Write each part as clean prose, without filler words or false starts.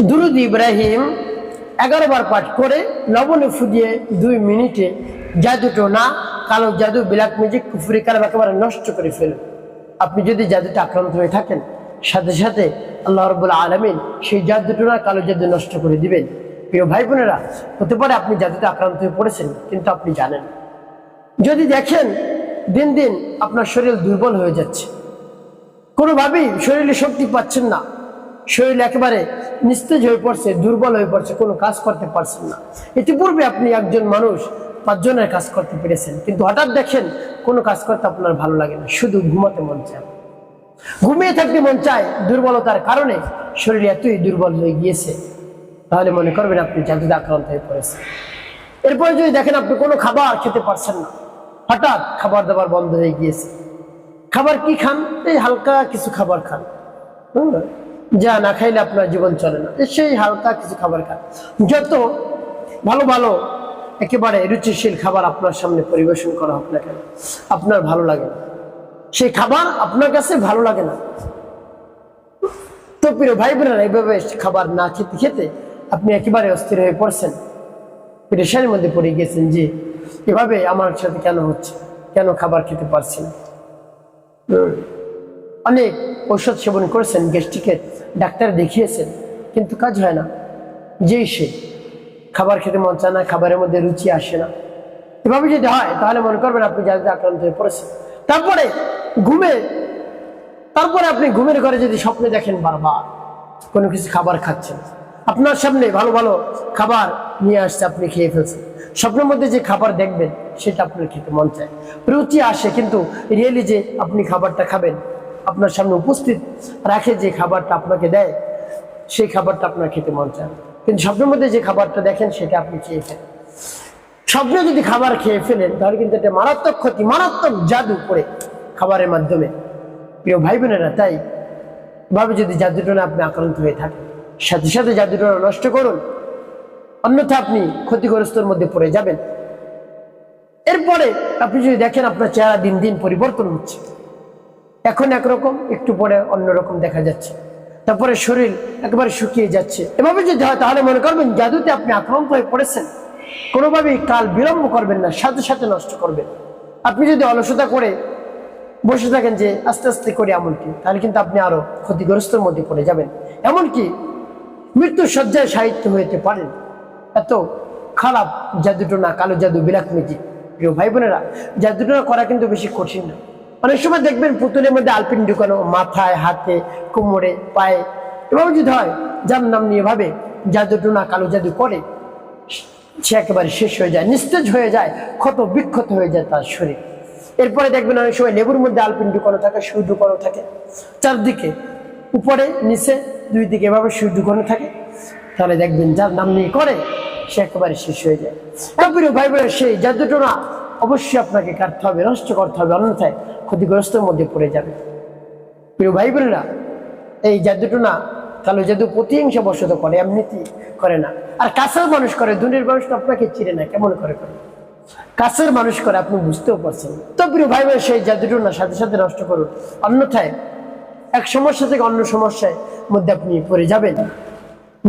দুরুদ ইব্রাহিম 11 বার পাঠ করে লবণে ফুদিয়ে 2 মিনিটে জাদু টোনা, কালো জাদু, ব্ল্যাক ম্যাজিক, কুফরি কালাম একেবারে নষ্ট করে ফেলুন। আপনি যদি জাদুতে আক্রান্ত হয়ে থাকেন, সাথে সাথে আল্লাহ রাব্বুল আলামিন সেই জাদু টোনা, কালো জাদু নষ্ট করে দিবেন। প্রিয় ভাই বোনেরা, হতে পারে আপনি জাদুতে আক্রান্ত হয়ে পড়েছেন কিন্তু আপনি জানেন। যদি দেখেন দিন দিন আপনার শরীর দুর্বল হয়ে যাচ্ছে, কোনোভাবেই শরীরে শক্তি পাচ্ছেন না, শরীর একেবারে নিস্তেজ হয়ে পড়ছে, দুর্বল হয়ে পড়ছে, কোনো কাজ করতে পারছেন না। ইতিপূর্বে আপনি একজন মানুষ 5 জনের কাজ করতে পেরেছেন, কিন্তু হঠাৎ দেখেন কোনো কাজ করতে আপনার ভালো লাগে না, শুধু ঘুমাতে মন চায়, ঘুমিয়ে থাকতে মন চায়। দুর্বলতার কারণে শরীর এতই দুর্বল হয়ে গিয়েছে, তাহলে মনে করবেন আপনি জাদুতে আক্রান্ত হয়ে পড়েছেন। এরপরে যদি দেখেন আপনি কোনো খাবার খেতে পারছেন না, হঠাৎ খাবার দাবার বন্ধ হয়ে গিয়েছে, খাবার কি খান? এই হালকা কিছু খাবার খান, যা না খাইলে আপনার জীবন চলে না, সেই হালকা কিছু খাবার খান। যত ভালো ভালো একেবারে রুচিশীল খাবার আপনার সামনে পরিবেশন করা হোক না কেন, আপনার ভালো লাগে না, সেই খাবার আপনার কাছে ভালো লাগে না। তো প্রিয় ভাই বোনেরা, এইভাবে খাবার না খেতে খেতে আপনি একেবারে অস্থির হয়ে পড়ছেন, পেরেশানির মধ্যে পড়ে গেছেন যে এভাবে আমার সাথে কেন হচ্ছে, কেন খাবার খেতে পারছি না। অনেক ঔষধ সেবন করেছেন, গ্যাস্ট্রিকের ডাক্তার দেখিয়েছেন, কিন্তু কাজ হয় না। যেই সে খাবার খেতে মন চায় না, খাবারের মধ্যে রুচি আসে না। এভাবে যদি হয় তাহলে মনে করবেন আপনি জাদুতে আক্রান্ত হয়ে পড়েছেন। তারপরে আপনি ঘুমের ঘরে যদি স্বপ্নে দেখেন বারবার কোনো কিছু খাবার খাচ্ছেন, আপনার সামনে ভালো ভালো খাবার নিয়ে আসছে, আপনি খেয়ে ফেলছেন, স্বপ্নের মধ্যে যে খাবার দেখবেন সেটা আপনার খেতে মন চায়, রুচি আসে, কিন্তু রিয়েলি যে আপনি খাবারটা খাবেন, আপনার সামনে উপস্থিত রাখে যে খাবারটা আপনাকে দেয়, সেই খাবারটা আপনার খেতে মন চায়, কিন্তু স্বপ্নের মধ্যে যে খাবারটা দেখেন সেটা আপনি খেয়ে ফেলেন। স্বপ্নে যদি খাবার খেয়ে ফেলেন তাহলে কিন্তু এটা মারাত্মক ক্ষতি, মারাত্মক জাদু করে খাবারের মাধ্যমে। প্রিয় ভাই বোনেরা, তাই ভাবে যদি জাদুটোনা আপনি আক্রান্ত হয়ে থাকেন, সাথে সাথে জাদুটোনা নষ্ট করুন, অন্যথা আপনি ক্ষতিগ্রস্তর মধ্যে পড়ে যাবেন। এরপরে আপনি যদি দেখেন আপনার চেহারা দিন দিন পরিবর্তন হচ্ছে, এখন একরকম, একটু পরে অন্যরকম দেখা যাচ্ছে, তারপরে শরীর একেবারে শুকিয়ে যাচ্ছে, এভাবে যদি হয় তাহলে মনে করবেন জাদুতে আপনি আক্রান্ত হয়ে পড়েছেন। কোনোভাবেই কাল বিলম্ব করবেন না, সাথে সাথে নষ্ট করবেন। আপনি যদি অলসতা করে বসে থাকেন যে আস্তে আস্তে করে আমলটি, তাহলে কিন্তু আপনি আরো ক্ষতিগ্রস্তের মধ্যে পড়ে যাবেন, এমনকি মৃত্যুর শয্যায় সাহিত্য হইতে পারেন। এত খারাপ জাদুটোনা, কালো জাদু, ব্ল্যাক ম্যাজিক। প্রিয় ভাই বোনেরা, জাদুটোনা করা কিন্তু বেশি কঠিন না। অনেক সময় দেখবেন পুতুলের মধ্যে আলপিন ঢুকানো, মাথায়, হাতে, কোমরে, পায়ে, এভাবে যদি হয়, যার নাম নিয়ে ভাবে জাদুটোনা, কালো জাদু করে, সে একেবারে শেষ হয়ে যায়, নিস্তেজ হয়ে যায়, ক্ষত বিক্ষত হয়ে যায় তার শরীর। এরপরে দেখবেন অনেক সময় লেবুর মধ্যে আলপিন ঢুকানো থাকে, সুই ঢুকানো থাকে, চারদিকে, উপরে নিচে, 2 দিকে এভাবে সুই ঢুকানো থাকে, তাহলে দেখবেন যার নাম নিয়ে করে সে একেবারে শেষ হয়ে যায়। প্রিয় ভাই বোনের, সেই জাদুটোনা অবশ্যই আপনাকে কাটতে হবে, নষ্ট করতে হবে, অন্যথায় ক্ষতিগ্রস্তের মধ্যে পড়ে যাবে। প্রিয় ভাই বোনেরা, এই জাদুটোনা, কালো জাদু প্রতিহিংসা বশত করে, এমনিতেই করে না। আর কাছের মানুষ করে, দূরের মানুষ আপনাকে চিনে না, কেমন করে করে, কাছের মানুষ করে, আপনি বুঝতেও পারছেন। তো প্রিয় ভাই বোন, সেই জাদুটোনা সাথে সাথে নষ্ট করুন, অন্যথায় এক সমস্যা থেকে অন্য সমস্যার মধ্যে আপনি পড়ে যাবেন।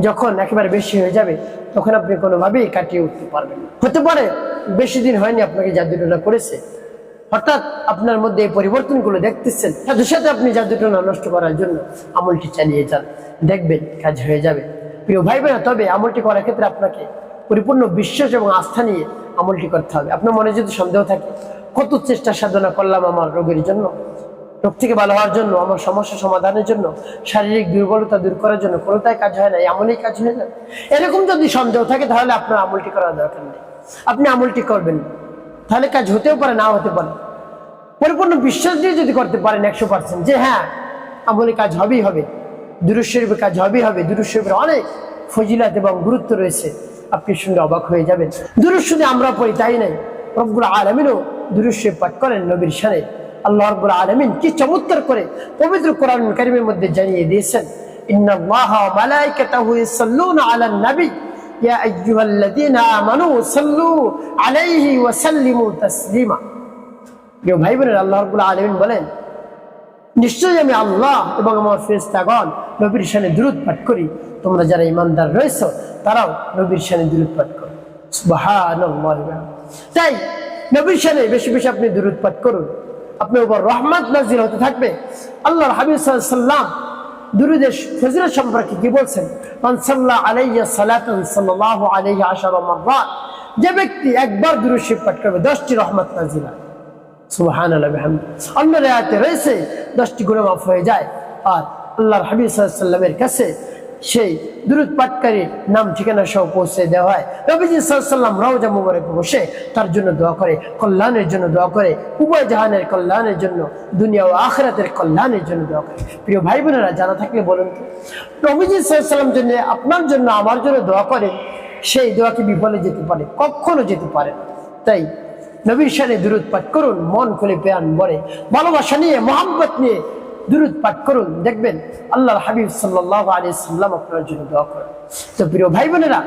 যখন একেবারে বেশি হয়ে যাবে তখন আপনি কোনোভাবেই কাটিয়ে উঠতে পারবেন না। হতে পারে বেশি দিন হয়নি আপনাকে জাদুটোনা করেছে, হঠাৎ আপনার মধ্যে এই পরিবর্তনগুলো দেখতেছেন, সাথে সাথে আপনি জাদুটোনা নষ্ট করার জন্য আমলটি চালিয়ে যান, দেখবেন কাজ হয়ে যাবে। প্রিয় ভাই বোনেরা, তবে আমলটি করার ক্ষেত্রে আপনাকে পরিপূর্ণ বিশ্বাস এবং আস্থা নিয়ে আমলটি করতে হবে। আপনার মনে যদি সন্দেহ থাকে, কত চেষ্টা সাধনা করলাম আমার রোগের জন্য, রোগ থেকে ভালো হওয়ার জন্য, আমার সমস্যা সমাধানের জন্য, শারীরিক দুর্বলতা দূর করার জন্য, কোনোটাই কাজ হয় না, আমলেই কাজ হয়ে যায়, এরকম যদি সন্দেহ থাকে তাহলে আপনার আমলটি করার দরকার নেই, আপনি আমলটি করবেন, তাহলে কাজ হতেও পারে, নাও হতে পারে। পরিপূর্ণ বিশ্বাস দিয়ে যদি করতে পারেন 100% যে হ্যাঁ আমলে কাজ হবেই হবে, দুরূদ শরীফে কাজ হবেই হবে, দুরূদ শরীফের অনেক ফজিলত এবং গুরুত্ব রয়েছে, আপনি শুনে অবাক হয়ে যাবেন। দুরূদ শুধু আমরা পড়ি তাই নাই, রব্বুল আলামিনও দুরূদ শরীফ পাঠ করেন নবীর শানে। আল্লাহ রাব্বুল আলামিন কি চমৎকার করে পবিত্র কোরআন কারীমের মধ্যে জানিয়ে দিয়েছেন, ইন্নাল্লাহা ওয়া মালাইকাতাহু ইউসাল্লুনা আলান নবী ইয়া আইয়ুহাল্লাযীনা আমানু সাল্লু আলাইহি ওয়া সাল্লিমু তাসলিমা। প্রিয় ভাই বোনেরা, আল্লাহ রাব্বুল আলামিন বলেন নিশ্চয়ই আমি আল্লাহ এবং আমার ফেরেশতাগণ নবীর শানে দুরূদ পাঠ করি, তোমরা যারা ঈমানদার রয়েছো তারাও নবীর শানে দুরূদ পাঠ করো। সুবহানাল্লাহ। তাই নবীর শানে বেশি বেশি আপনি দুরূদ পাঠ করুন, আপনার উপর রহমত নাযিল হতে থাকবে। আল্লাহর হাবিব সাল্লাল্লাহু আলাইহি সাল্লাম দুরূদের ফজিলত সম্পর্কে কি বলছেন? মান সাল্লা আলাইয়া সালাতান সাল্লাল্লাহু আলাইহি আশারা মাররাত, যে ব্যক্তি একবার দুরূদ শরীফ পাঠ করবে 10টি রহমত নাযিল হয়। সুবহানাল্লাহ বিহামদি। অন্য রায়াতে রয়েছে 10টি গুনাহ মাফ হয়ে যায়। আর আল্লাহর হাবিব সাল্লাল্লাহু আলাইহি সাল্লামের কাছে সেই দুরূদ পাঠকারী নাম ঠিকানা সহ পৌঁছে দেওয়া হয়। নবীজি সাল্লাল্লাহু আলাইহি সাল্লাম রওজা মুবারকে বসে তার জন্য দোয়া করে, কল্যাণের জন্য দোয়া করে, উভয় জাহানের কল্যাণের জন্য, দুনিয়া ও আখিরাতের কল্যাণের জন্য দোয়া করে। প্রিয় ভাই বোনেরা, জানা থাকলে বলুন তো, নবীজি সাল্লাল্লাহু আলাইহি সাল্লাম জন্য, আপনার জন্য, আমার জন্য দোয়া করেন, সেই দোয়া কি বিফলে যেতে পারে? কখনো যেতে পারে না। তাই নবীর শানে দুরূদ পাঠ করুন, মন খুলে প্রাণ ভরে ভালোবাসা নিয়ে, মহব্বত নিয়ে দুরূদ পাঠ করুন, দেখবেন আল্লাহর হাবিব সাল্লাল্লাহু আলাইহি সাল্লাম আপনার জন্য দোয়া করেন। তো প্রিয় ভাই বোনেরা,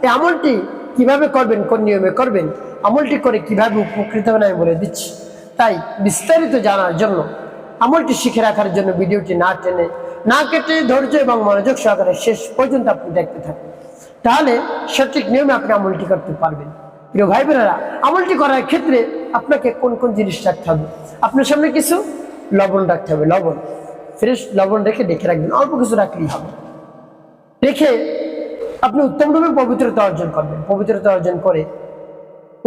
এই আমলটি কিভাবে করবেন, কোন নিয়মে করবেন, আমলটি করে কিভাবে উপকৃত হবেন আমি বলে দিচ্ছি। তাই বিস্তারিত জানার জন্য, আমলটি শিখে রাখার জন্য ভিডিওটি না টেনে, না কেটে ধৈর্য এবং মনোযোগ সহকারে শেষ পর্যন্ত আপনি দেখতে থাকুন, তাহলে সঠিক নিয়মে আপনি আমলটি করতে পারবেন। প্রিয় ভাই বোনেরা, আমলটি করার ক্ষেত্রে আপনাকে কোন কোন জিনিস রাখতে হবে? আপনার সামনে কিছু লবণ রাখতে হবে, লবণ, ফ্রেশ লবণ রেখে ডেকে রাখবেন, অল্প কিছু রাখলেই হবে। রেখে আপনি উত্তমরূপে পবিত্রতা অর্জন করবেন। পবিত্রতা অর্জন করে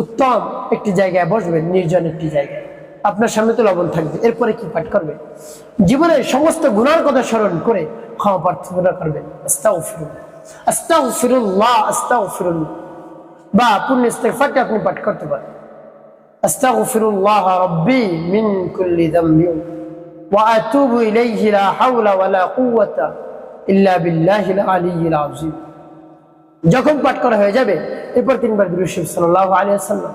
উত্তম একটি জায়গায় বসবেন, নির্জন একটি জায়গায়। আপনার সামনে তো লবণ থাকবে। এরপরে কি পাঠ করবেন? জীবনের সমস্ত গুনার কথা স্মরণ করে ক্ষমা প্রার্থনা করবেন। আস্তাগফিরুল্লাহ, আস্তাগফিরুল্লাহ, আস্তাগফিরুল্লাহ, বা পূর্ণ ইস্তিগফারটি আপনি পাঠ করতে পারেন। আস্তাগফিরুল্লাহ রাব্বি মিন কুল্লি যামবিন ওয়া আতুবু ইলাইহি লা হাওলা ওয়া লা কুওয়াতা ইল্লা বিল্লাহিল আলিয়্যিল আযীম। যখন পাঠ করা হয়ে যাবে, এরপর 3 বার দুরূদ শরীফ সাল্লাল্লাহু আলাইহি ওয়াসাল্লাম,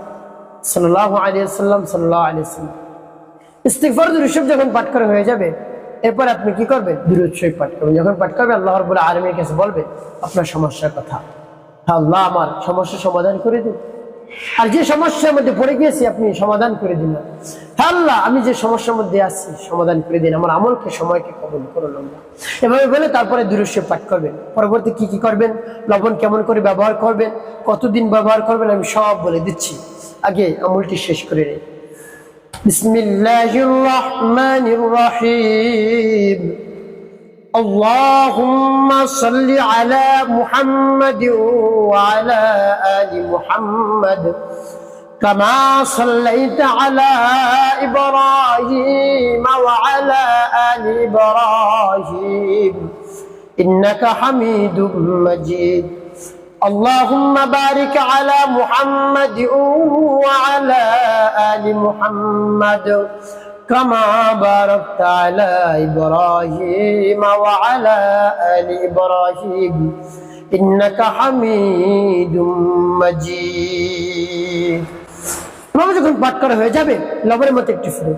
সাল্লাল্লাহু আলাইহি ওয়াসাল্লাম, সাল্লাল্লাহু আলাইহি ওয়াসাল্লাম। ইস্তিগফার দুরূদ শরীফ যখন পাঠ করা হয়ে যাবে, এরপর আপনি কি করবেন? দুরূদ শরীফ পাঠ করবেন। যখন পাঠ করবেন, আল্লাহ রাব্বুল আলামিনের কাছে বলবেন আপনার সমস্যার কথা। আল্লাহ আমার সমস্যা সমাধান করে দিন। আর যে সমস্যার মধ্যে পড়ে গিয়েছি আপনি সমাধান করে দিন। আল্লাহ, আমি যে সমস্যার মধ্যে আছি সমাধান করে দিন, আমার আমলকে, সময়কে কবুল করুন আল্লাহ। এভাবে বলে তারপরে দুরূদ শরীফ পাঠ করবেন। পরবর্তী কি কি করবেন, লবণ কেমন করে ব্যবহার করবেন, কতদিন ব্যবহার করবেন, আমি সব বলে দিচ্ছি। আগে আমলটি শেষ করে নিন। বিসমিল্লাহির রহমানির রহিম। اللهم صل على محمد وعلى آل محمد كما صليت على إبراهيم وعلى آل إبراهيم إنك حميد مجيد اللهم بارك على محمد وعلى آل محمد كما باركت على إبراهيم وعلى آل إبراهيم إنك حميد مجيد। যখন পাঠ করা হয়ে যাবে, লবণের মতো একটু ফুল,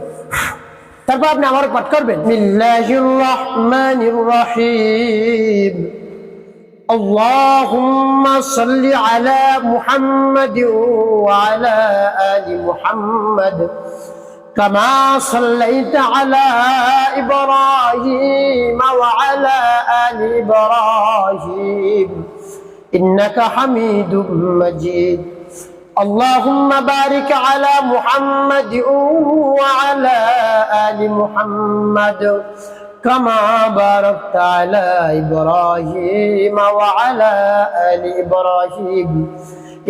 তারপর আপনি আবার পাঠ করবেন বিসমিল্লাহির রহমানির রহিম। اللهم صل على محمد وعلى آل محمد كما صليت على إبراهيم وعلى آل إبراهيم إنك حميد مجيد اللهم بارك على محمد وعلى آل محمد كما باركت على إبراهيم وعلى آل إبراهيم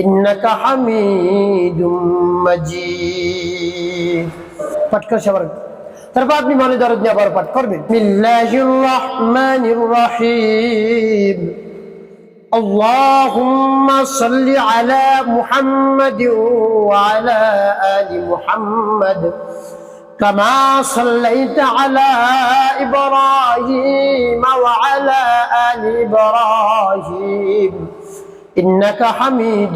إنك حميد مجيد। পাঠ করে সবার তারপর আপনি মনে দরদ নিয়ে আবার পাঠ করবেন বিসমিল্লাহির রহমানির রহিম। اللهم صل على محمد وعلى آل محمد كما صليت على إبراهيم وعلى آل إبراهيم إنك حميد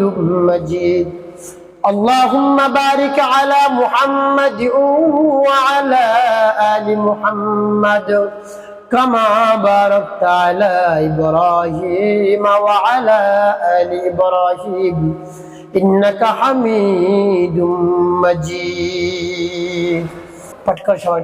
مجيد اللهم بارك على محمد وعلى آل محمد كما باركت على إبراهيم وعلى آل إبراهيم إنك حميد مجيد। পাঠ কর সবাই।